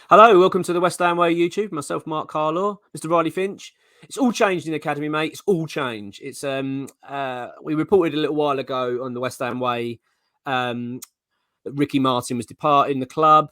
Hello, welcome to the West Ham Way YouTube. Myself, Mark Carlaw, Mr. Riley Finch. It's all changed in the academy, mate. It's all changed. We reported a little while ago on the West Ham Way that Ricky Martin was departing the club.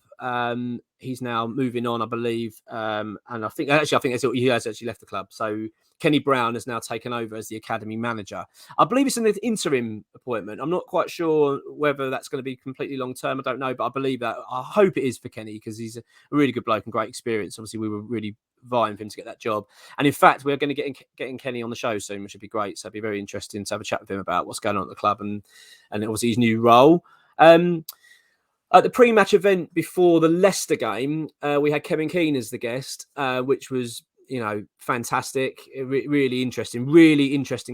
He's now moving on, I believe, and I think he has actually left the club. So Kenny Brown has now taken over as the academy manager. I believe it's an interim appointment. I'm not quite sure whether that's going to be completely long term. I don't know, but I believe that. I hope it is for Kenny because he's a really good bloke and great experience. Obviously, we were really vying for him to get that job. And in fact, we're going to getting Kenny on the show soon, which would be great. So it'd be very interesting to have a chat with him about what's going on at the club and obviously his new role. At the pre-match event before the Leicester game, we had Kevin Keane as the guest, which was, fantastic. Really interesting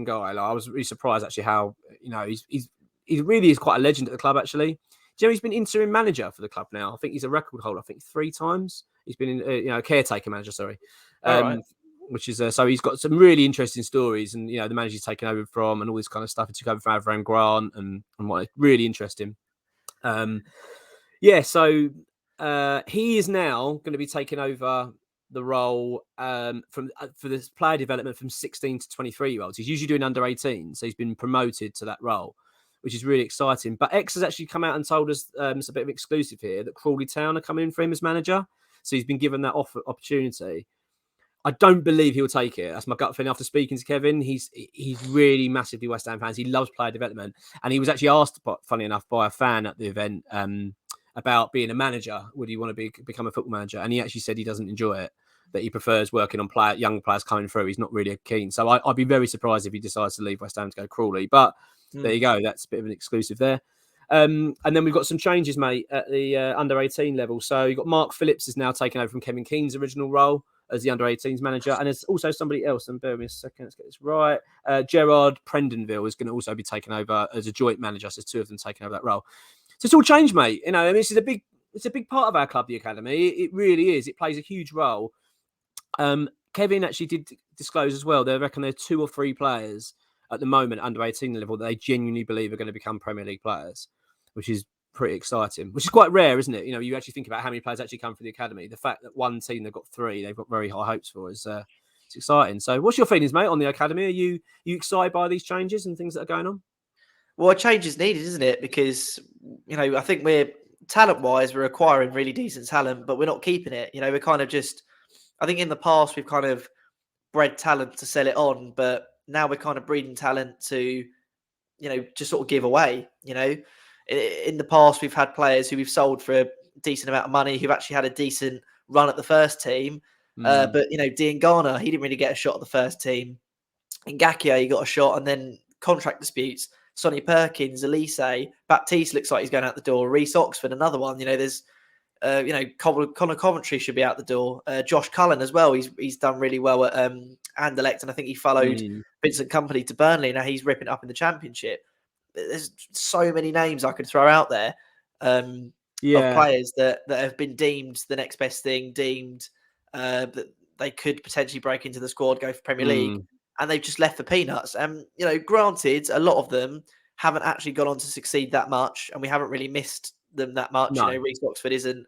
guy. Like, I was really surprised actually how, he really is quite a legend at the club actually. Do you know he's been interim manager for the club now? I think he's a record holder. I think 3 times he's been in, caretaker manager. Sorry, Right. which is so he's got some really interesting stories, and the manager he's taken over from, and all this kind of stuff. He took over from Avram Grant and what really interesting. So he is now going to be taking over the role for this player development from 16 to 23-year-olds. He's usually doing under 18, so he's been promoted to that role, which is really exciting. But X has actually come out and told us it's a bit of exclusive here that Crawley Town are coming in for him as manager. So he's been given that opportunity. I don't believe he'll take it. That's my gut feeling after speaking to Kevin. He's really massively West Ham fans. He loves player development, and he was actually asked, funny enough, by a fan at the event about being a manager. Would he want to become a football manager? And he actually said he doesn't enjoy it, that he prefers working on young players coming through. He's not really keen. So I'd be very surprised if he decides to leave West Ham to go Crawley. But there you go. That's a bit of an exclusive there. And then we've got some changes, mate, at the under 18 level. So you've got Mark Phillips is now taken over from Kevin Keane's original role as the under 18s manager. And there's also somebody else, and bear with me a second, let's get this right. Gerard Prendenville is going to also be taken over as a joint manager. So there's 2 of them taking over that role. So it's all changed, mate. This is it's a big part of our club, the academy. It really is. It plays a huge role. Kevin actually did disclose as well. They reckon there are 2 or 3 players at the moment under 18 level that they genuinely believe are going to become Premier League players, which is pretty exciting, which is quite rare, isn't it? You actually think about how many players actually come from the academy. The fact that one team, they've got 3, they've got very high hopes for is it's exciting. So what's your feelings, mate, on the academy? Are you excited by these changes and things that are going on? Well, a change is needed, isn't it? Because, I think we're talent-wise, we're acquiring really decent talent, but we're not keeping it. We're kind of just, I think in the past, we've kind of bred talent to sell it on, but now we're kind of breeding talent to, just sort of give away. In the past, we've had players who we've sold for a decent amount of money, who've actually had a decent run at the first team. But, Diangana, he didn't really get a shot at the first team. In Ngakia, he got a shot, and then contract disputes. Sonny Perkins, Elise, Baptiste looks like he's going out the door. Reece Oxford, another one. There's, Connor Coventry should be out the door. Josh Cullen as well. He's done really well at Anderlecht, and I think he followed Vincent Kompany to Burnley. Now he's ripping up in the Championship. There's so many names I could throw out there of players that have been deemed the next best thing, deemed that they could potentially break into the squad, go for Premier League. And they've just left for peanuts. And, granted, a lot of them haven't actually gone on to succeed that much, and we haven't really missed them that much. No. Reece Oxford isn't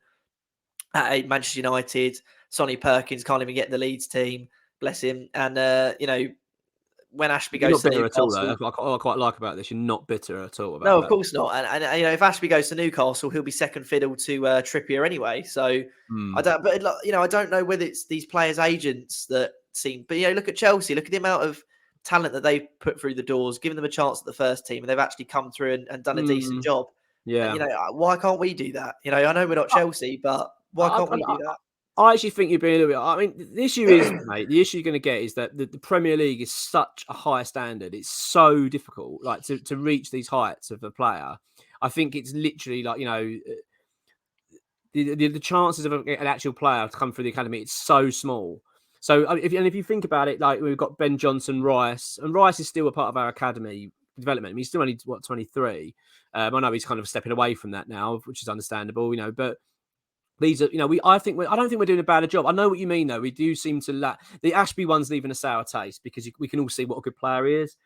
at Manchester United. Sonny Perkins can't even get the Leeds team, bless him. And, when Ashby goes to Newcastle... At all, though. What I quite like about this, you're not bitter at all about No, of course not. And if Ashby goes to Newcastle, he'll be second fiddle to Trippier anyway. So I don't know whether it's these players' agents that seem, but look at Chelsea. Look at the amount of talent that they've put through the doors, given them a chance at the first team, and they've actually come through and done a decent job. Yeah. And, why can't we do that? I know we're not Chelsea, but why can't we do that? I actually think you're being a little bit. I mean, the issue is, mate. The issue you're going to get is that the Premier League is such a high standard. It's so difficult, like to reach these heights of a player. I think it's literally like the chances of an actual player to come through the academy, it's so small. So if you think about it, like we've got Ben Johnson, Rice, and Rice is still a part of our academy development. I mean, he's still only 23. I know he's kind of stepping away from that now, which is understandable, but. These are, I don't think we're doing a bad job. I know what you mean, though. We do seem to lack. The Ashby one's leaving a sour taste because we can all see what a good player he is.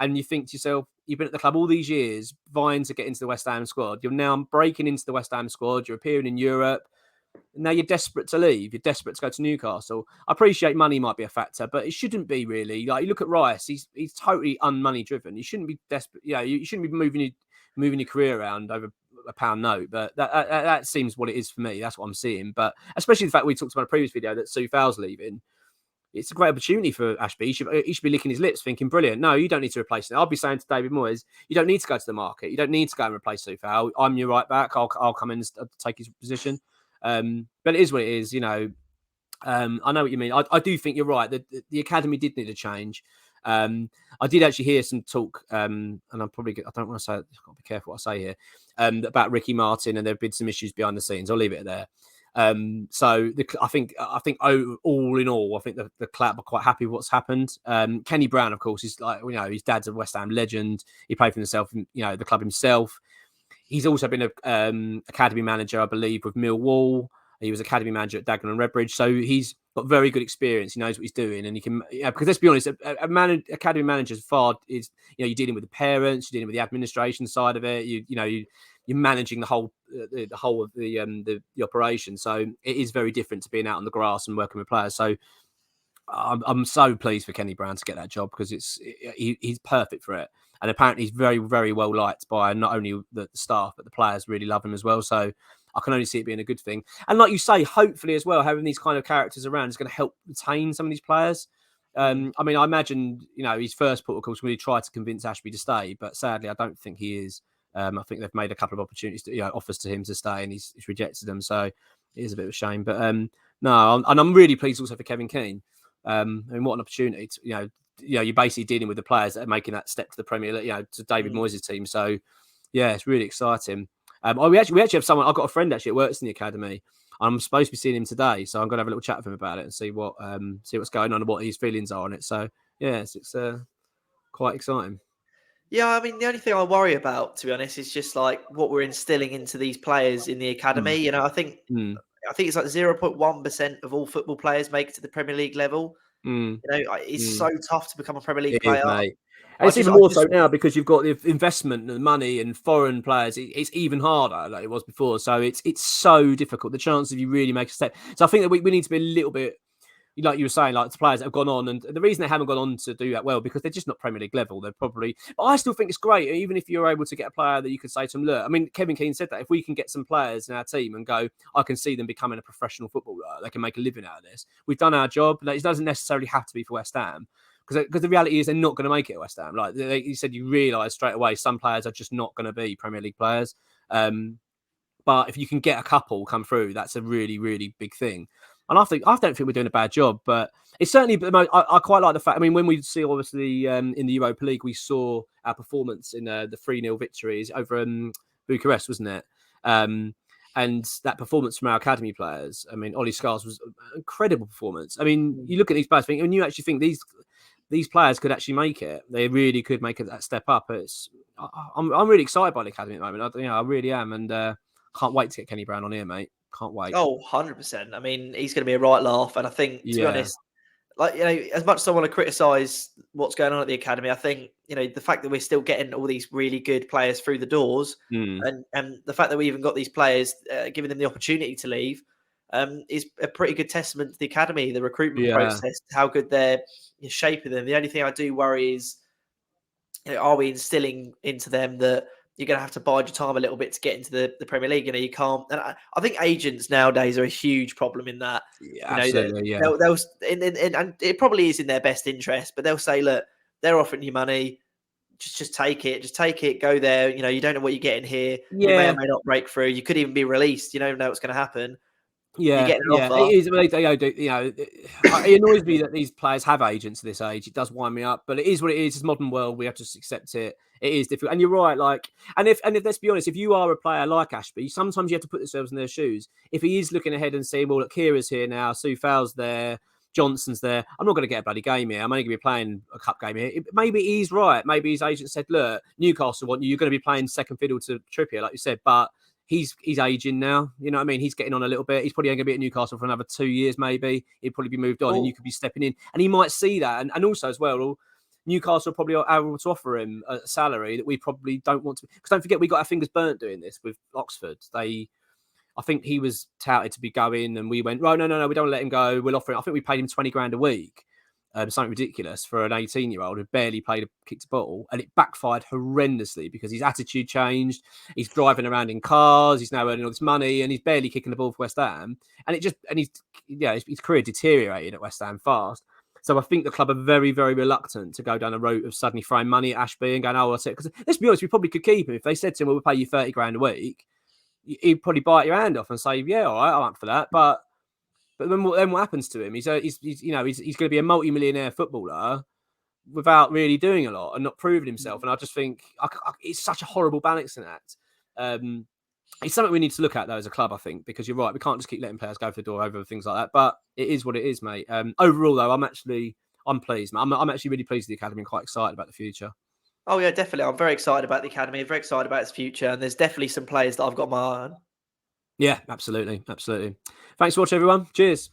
And you think to yourself, you've been at the club all these years, vying to get into the West Ham squad. You're now breaking into the West Ham squad. You're appearing in Europe. Now you're desperate to leave. You're desperate to go to Newcastle. I appreciate money might be a factor, but it shouldn't be really. Like you look at Rice, he's totally unmoney driven. You shouldn't be desperate. You shouldn't be moving your career around over a pound note. But that seems what it is for me. That's what I'm seeing. But especially the fact we talked about in a previous video that Sue Fowles leaving. It's a great opportunity for Ashby. He should be licking his lips thinking, brilliant. No, you don't need to replace him. I'll be saying to David Moyes, you don't need to go to the market. You don't need to go and replace Soufal. I'm your right back. I'll come in and take his position. But it is what it is, I know what you mean. I do think you're right. The academy did need a change. I did actually hear some talk, and I don't want to say, I've got to be careful what I say here, about Ricky Martin, and there have been some issues behind the scenes. I'll leave it there. I think all in all, I think the club are quite happy with what's happened. Kenny Brown, of course, is like, his dad's a West Ham legend. He played for himself, the club himself. He's also been an academy manager, I believe, with Millwall. He was academy manager at Dagenham and Redbridge, so he's got very good experience. He knows what he's doing, and he can. Because let's be honest, academy manager's is you're dealing with the parents, you're dealing with the administration side of it. You're managing the whole of the operation. So it is very different to being out on the grass and working with players. So I'm so pleased for Kenny Brown to get that job because he's perfect for it. And apparently he's very, very well liked by not only the staff, but the players really love him as well. So I can only see it being a good thing. And like you say, hopefully as well, having these kind of characters around is going to help retain some of these players. I imagine, his first port of call was really try to convince Ashby to stay, but sadly, I don't think he is. I think they've made a couple of opportunities, offers to him to stay, and he's rejected them. So it is a bit of a shame. But no, and I'm really pleased also for Kevin Keane. What an opportunity to, you're basically dealing with the players that are making that step to the Premier League, to David Moyes' team. So yeah, it's really exciting. We actually have someone. I've got a friend actually that works in the academy. I'm supposed to be seeing him today, so I'm going to have a little chat with him about it and see what's going on and what his feelings are on it. So yeah, it's quite exciting. Yeah, the only thing I worry about, to be honest, is just like what we're instilling into these players in the academy. I think it's like 0.1% of all football players make it to the Premier League level. It's so tough to become a Premier League player. Mate. And it's even more so now because you've got the investment and the money and foreign players. It's even harder than it was before. So it's so difficult. The chance of you really make a step. So I think that we need to be a little bit, like you were saying, like the players that have gone on, and the reason they haven't gone on to do that well because they're just not Premier League level. They're probably, but I still think it's great, even if you're able to get a player that you could say to them, look, Kevin Keane said that if we can get some players in our team and go, I can see them becoming a professional footballer, they can make a living out of this. We've done our job. It doesn't necessarily have to be for West Ham. Because the reality is they're not going to make it at West Ham. Like you said, you realise straight away some players are just not going to be Premier League players. But if you can get a couple come through, that's a really, really big thing. And I don't think we're doing a bad job, but it's certainly. I quite like the fact. When we see obviously in the Europa League, we saw our performance in the 3-0 victories over Bucharest, wasn't it? And that performance from our academy players. Ollie Scars was an incredible performance. You look at these players, and you actually think these players could actually make it. They really could make that step up. I'm really excited by the academy at the moment. I really am, and can't wait to get Kenny Brown on here, mate. Can't wait. Oh, 100%. He's going to be a right laugh, and I think, to be honest, as much as I want to criticise what's going on at the academy, I think the fact that we're still getting all these really good players through the doors, and the fact that we even got these players giving them the opportunity to leave. Is a pretty good testament to the academy, the recruitment process, how good they're shaping them. The only thing I do worry is, are we instilling into them that you're going to have to bide your time a little bit to get into the Premier League? You can't. And I think agents nowadays are a huge problem in that. Yeah, absolutely. They'll and it probably is in their best interest, but they'll say, look, they're offering you money. Just take it, go there. You don't know what you're getting here. You may or may not break through. You could even be released. You don't know what's going to happen. Yeah, it is. It annoys me that these players have agents at this age. It does wind me up, but it is what it is. It's a modern world. We have to just accept it. It is difficult, and you're right. And if let's be honest, if you are a player like Ashby, sometimes you have to put yourselves in their shoes. If he is looking ahead and saying, "Well, look, Kira's here now, Sue Fowles there, Johnson's there. I'm not going to get a bloody game here. I'm only going to be playing a cup game here." Maybe he's right. Maybe his agent said, "Look, Newcastle want you. You're going to be playing second fiddle to Trippier, like you said, but." He's aging now. You know what I mean? He's getting on a little bit. He's probably going to be at Newcastle for another 2 years, maybe. He'd probably be moved on and you could be stepping in. And he might see that. And also as well, Newcastle probably are able to offer him a salary that we probably don't want to. Because don't forget, we got our fingers burnt doing this with Oxford. I think he was touted to be going, and we went, right, no, we don't let him go. We'll offer him. I think we paid him 20 grand a week, something ridiculous for an 18-year-old who barely kicked a ball, and it backfired horrendously because his attitude changed. He's driving around in cars. He's now earning all this money, and he's barely kicking the ball for West Ham. And his career deteriorated at West Ham fast. So I think the club are very, very reluctant to go down a route of suddenly throwing money at Ashby and going, oh, that's it. Because let's be honest, we probably could keep him. If they said to him, well, we'll pay you 30 grand a week, he'd probably bite your hand off and say, yeah, all right, I'm up for that. But then what happens to him? He's going to be a multi-millionaire footballer without really doing a lot and not proving himself. And I just think it's such a horrible balancing act. It's something we need to look at, though, as a club, I think, because you're right. We can't just keep letting players go for the door over things like that. But it is what it is, mate. Overall, though, I'm pleased, man. I'm actually really pleased with the academy and quite excited about the future. Oh, yeah, definitely. I'm very excited about the academy. I'm very excited about its future. And there's definitely some players that I've got my eye on. Yeah, absolutely. Absolutely. Thanks for watching, everyone. Cheers.